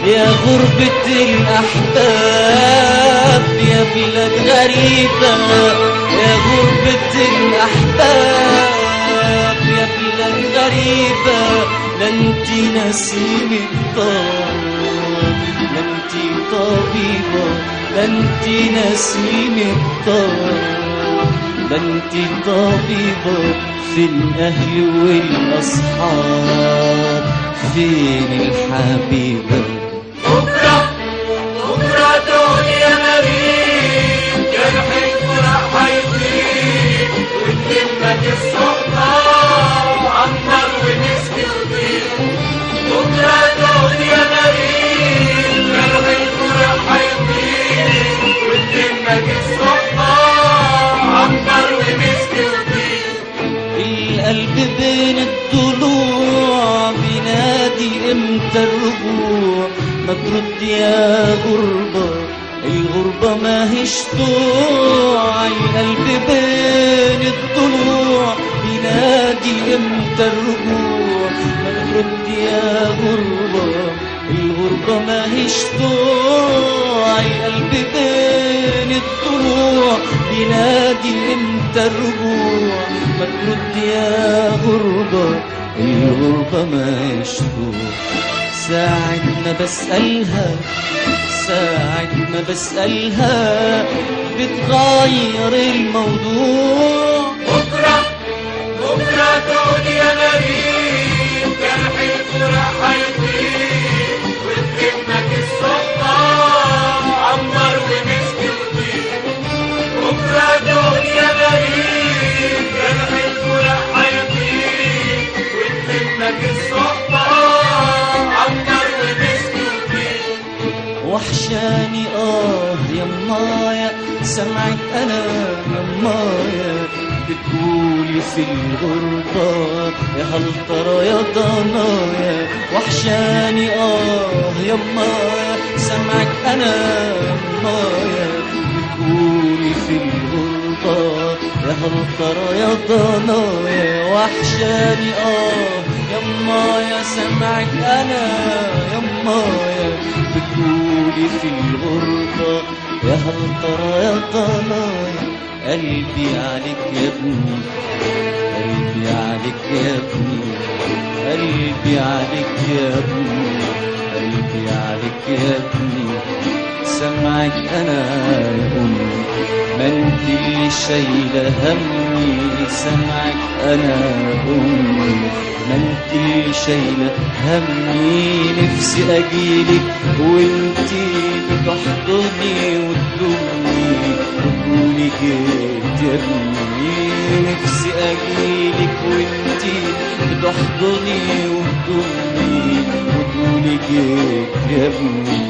يا غربة الأحباب يا بلاد غريبة، يا غربة الأحباب يا بلاد غريبة. لا انتي نسيمة طار، لا انتي طبيبة، لا انتي نسيمة طار، لا انتي طبيبة. فين الأهل والأصحاب، فين الحبيبة؟ بكرة بكرة دنيا مريض، جرح الفرح هيطيب وتلمك الصحبة وعنبر ومسك وطيب. بكرة دنيا مريض، جرح الفرح هيطيب وتلمك الصحبة وعنبر ومسك وطيب. القلب بين الضلوع بينادي امتى الرجوع، ما ترد يا غربة، الغربة ما هيش طوع. القلب بين الضلوع بينادي امتى الرجوع، ما ترد يا غربة، الغربة ما هيش طوع. القلب بين الضلوع بينادي امتى الرجوع، ما ترد يا غربة، الغربة ما هيش طوع. ساعة ما بسألها، ساعة ما بسألها بتغير الموضوع. بكرة بكرة دنيا مريض، جرح الفرح هيطيب وتهمك الصحبة عنبر ومسك وطيب. بكرة دنيا مريض، جرح الفرح هيطيب وتهمك الصحبة عنبر ومسك وطيب. وحشاني يمايا سمعك انا يمايا بتقولي في الغربة يا هل ترى يا ضنايا. وحشاني يمايا سمعك انا يمايا بتقولي في الغربة يا هل ترى يا ضنايا. وحشاني يمايا سمعك انا يمايا بتقولي في الغربة يا هل ترى يا ضنايا. قلبي عليك يا ابني، قلبي عليك يا ابني، قلبي عليك يا ابني، قلبي عليك يا ابني. سمعك انا يا امي ما انت اللي شايله همي. سمعك انا يا امي ما انت اللي شايله همي. نفسي اجيلك وانتي بتحضني وتلومني وتقولي جيت يا ابني. نفسي اجيلك وانتي بتحضني وتلومني وتقولي جيت يا ابني.